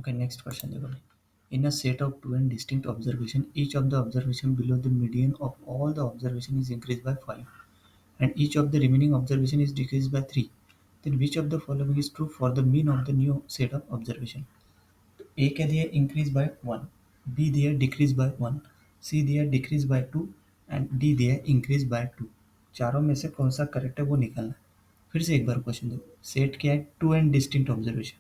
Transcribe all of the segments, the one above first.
Okay, next question देखो भाई. In a set of two and distinct observation, each of the observation below the median of all the observation is increased by 5, and each of the remaining observation is decreased by 3. Then which of the following is true for the mean of the new set of observation? A कह दिया increase by 1, B दिया decrease by 1, C दिया decrease by 2 and D दिया increase by 2. चारों में से कौन सा करेक्ट है वो निकालना है. फिर से एक बार क्वेश्चन दो. सेट क्या है? Two n distinct observation.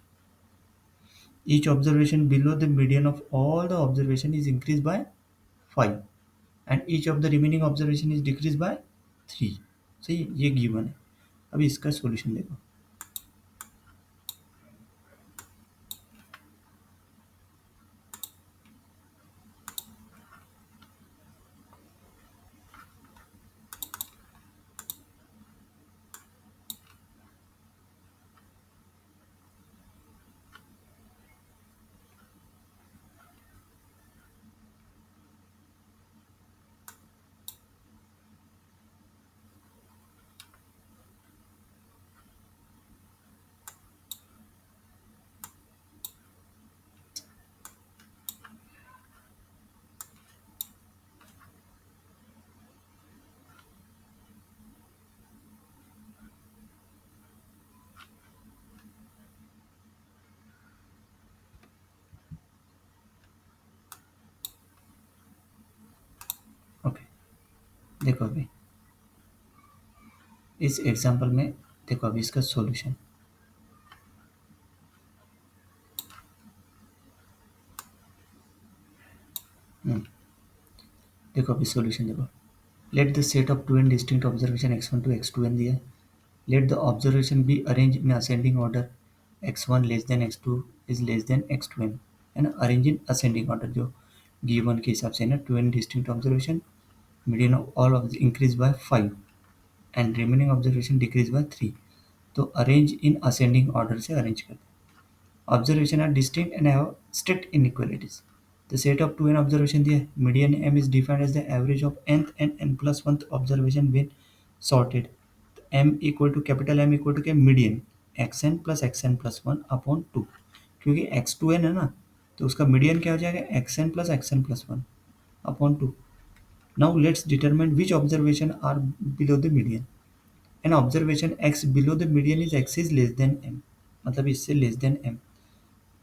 Each observation below the median of all the observation is increased by 5 and each of the remaining observation is decreased by 3. सही है, ये गिवन है. अभी इसका सॉल्यूशन देखो. ओके, देखो अभी इस एग्जांपल में देखो अभी इसका सॉल्यूशन. देखो अभी सॉल्यूशन देखो. Let the set of two n distinct observation x1 to x2n दिया है. Let the observation be arrange in ascending order. x1 less than x2 is less than x2n, है ना. अरेंज इन असेंडिंग ऑर्डर जो given के हिसाब से है ना. Two n distinct observation, median of all of the increase by 5 and remaining observation decrease by 3. तो arrange in ascending order से अरेंज करते हैं. Observation are distinct and have strict inequalities. The set of two n observation दिया है. Median M is defined as the average of nth and n plus 1th observation when sorted. m equal to capital M equal to क्या? Median xn plus xn plus 1 upon 2. क्योंकि x2n है ना, तो उसका median क्या हो जाएगा? xn plus xn plus 1 upon 2. Now let's determine which observation are below the median. An observation x below the median is x is less than m. मतलब इससे less than m.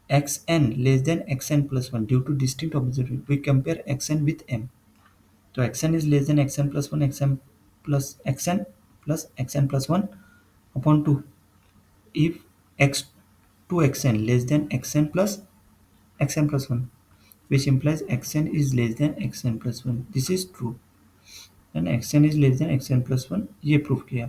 xn less than xn plus 1 due to distinct observation. We compare xn with m. तो xn is less than xn plus 1, xn plus 1 upon 2. If x to xn less than xn plus 1, which implies xn is less than xn plus 1. This is true. And xn is less than xn plus 1, ये proof किया.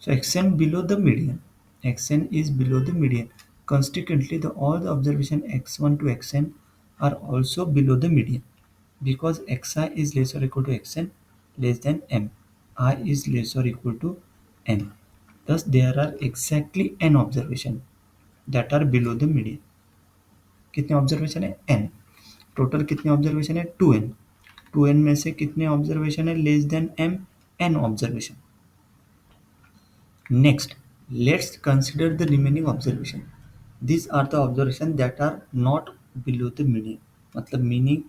So xn below the median, xn is below the median. Consequently, all the observation x1 to xn are also below the median because xi is less or equal to xn less than m. I is less or equal to n. Thus, there are exactly n observation that are below the median. कितने observation है? n. Total कितने observation है? 2n. 2n में से कितने observation है less than m? n observation. Next, let's consider the remaining observation. these are the observation that are not below the median. मतलब meaning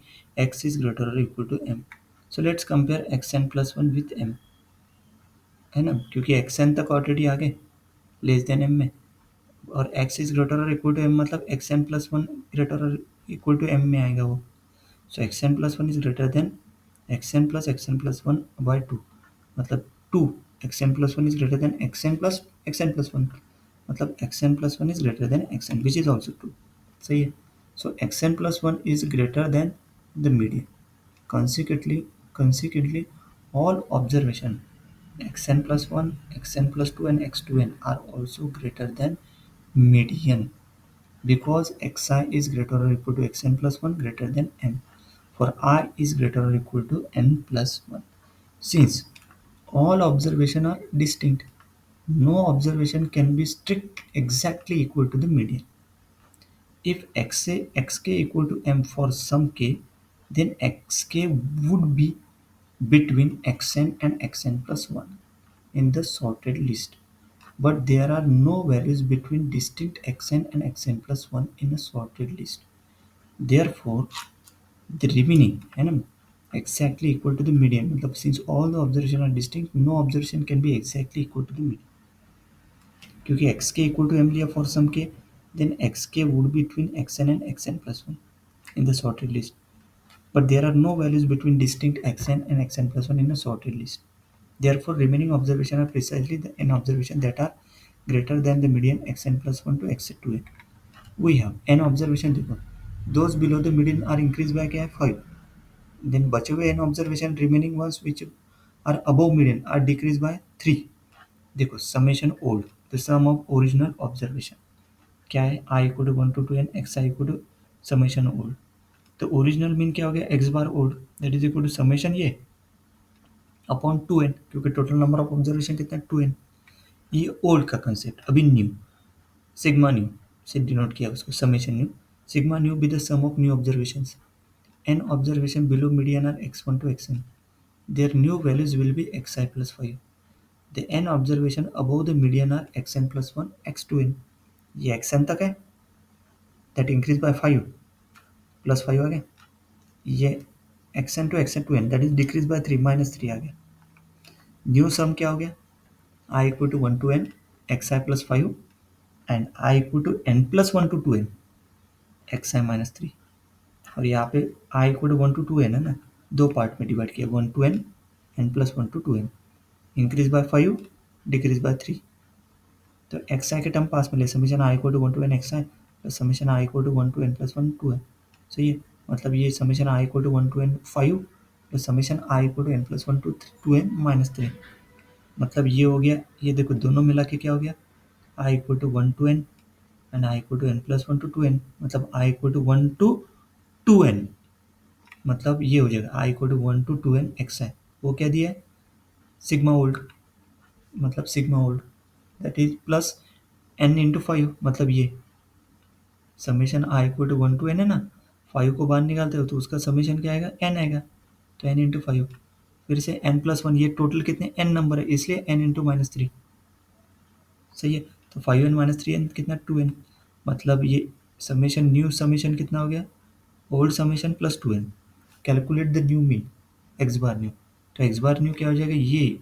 x is greater or equal to m. so let's compare xn plus 1 with m, है ना, क्योंकि xn तक already आ गए less than m में, और x is greater or equal to m मतलब xn plus 1 greater or equal to m में आएगा वो. So xn plus 1 is greater than xn plus 1 by 2. मतलब 2 xn plus 1 is greater than xn plus 1. मतलब xn plus 1 is greater than xn, which is also true. सही है. So xn plus 1 is greater than the median. Consequently, all observation xn plus 1, xn plus 2 and x2n are also greater than median because xi is greater or equal to xn plus 1 greater than m. For I is greater or equal to n plus 1. Since all observation are distinct, no observation can be strict exactly equal to the median. If xk equal to m for some k, then xk would be between xn and xn plus 1 in the sorted list. But there are no values between distinct xn and xn plus 1 in a sorted list. Therefore the remaining है ना exactly equal to the median, मतलब since all the observation are distinct, no observation can be exactly equal to the median. क्योंकि xk equal to m लिया for some k, then xk would be between xn and xn plus 1 in the sorted list. But there are no values between distinct xn and xn plus 1 in a sorted list. Therefore, remaining observations are precisely the n observations that are greater than the median xn plus 1 to x2n. We have n observation देखो, those below the median are increased by क्या है 5. Then बचे हुए n observation remaining ones which are above median are decreased by 3. देखो summation old, the sum of original observation क्या है I equal to 1 to 2n xi equal to summation old. तो original mean क्या हो गया x bar old that is equal to summation ये upon 2n, क्योंकि total number of observation कितना है 2n. ये ओल्ड का कंसेप्ट. अभी न्यू सिग्मा न्यू से डिनोट किया उसको summation new. Sigma new be the sum of new observations. n observation below median are x1 to xn. Their new values will be xi plus 5. The n observation above the median are xn plus 1 x2n. ये xn तक है that increase by 5 plus 5 आ गया. ये xn to xn2n that is decrease by 3 minus 3 आ गया. New सम क्या हो गया I equal to 1 to n xi plus 5 and I equal to n plus 1 to 2n xi minus 3. और यहाँ पे I equal to 1 to 2n है ना, दो पार्ट में डिवाइड किया 1 to n n plus 1 to 2n. Increase by 5 decrease by 3. तो xi के टर्म पास में ले summation I equal to 1 to n xi plus summation I equal to 1 to n plus 1 2n. सही है, मतलब ये summation I equal to 1 to n 5 plus summation I equal to n plus 1 to 2n minus 3. मतलब ये हो गया, ये देखो दोनों मिला के क्या हो गया I equal to 1 to n and I equal to n plus 1 to 2n, मतलब I equal to 1 to 2n, मतलब ये हो जाएगा I equal to 1 to 2n xi. वो क्या दिया है सिग्मा ओल्ड, मतलब sigma old that is plus n into 5, मतलब ये summation I equal to 1 to n है ना, 5 को बाहर निकालते हो तो उसका समेशन क्या आएगा n आएगा, तो n इंटू 5 फिर से n प्लस 1, ये टोटल कितने n नंबर है इसलिए n इंटू माइनस 3. सही है, तो 5n माइनस 3n कितना 2n, मतलब ये समेशन न्यू समेशन कितना हो गया old summation plus 2n. Calculate the new mean x bar new, तो एक्स बार न्यू क्या हो जाएगा ये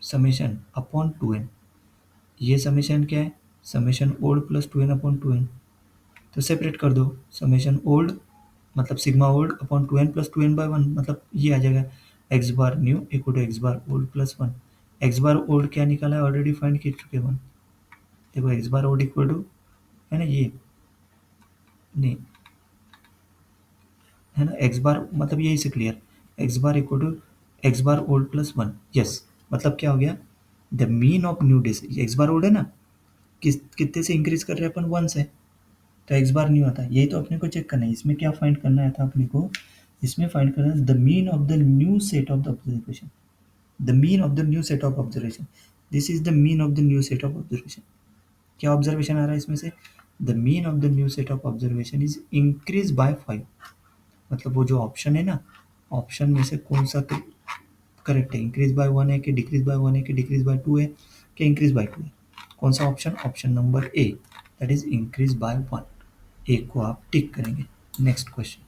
समेशन अपॉन 2n. ये समेशन क्या है summation old plus 2n upon 2n. तो सेपरेट कर दो समेशन ओल्ड मतलब sigma old upon 2n plus 2n by 1, मतलब ये आ जाएगा x bar new equal to x bar old plus 1. X bar old क्या निकाला है ऑलरेडी फाइंड कर चुके 1. देखो x bar old equal to है ना ये नहीं है ना एक्स बार मतलब यही से clear x bar equal to x bar old plus 1. Yes, मतलब क्या हो गया the mean of new days. X bar old है ना, कितने से इंक्रीज कर रहे हैं अपन 1 से, तो एक्स बार न्यू आता है. यही तो अपने को चेक करना है. इसमें क्या फाइंड करना है था अपने को, इसमें फाइंड करना है the mean of the new set of the observation. The mean of the new set of observation, this is the mean of the new set of observation. क्या ऑब्जर्वेशन आ रहा है इसमें से the mean of the new set of observation is increase by 5. मतलब वो जो option है ना, ऑप्शन में से कौन सा करेक्ट है, इंक्रीज बाय 1 है कि डिक्रीज बाय 1 है कि डिक्रीज बाय 2 है कि इंक्रीज बाय 2 है. कौन सा option, option number A that is increase by 1. एक को आप टिक करेंगे. Next question.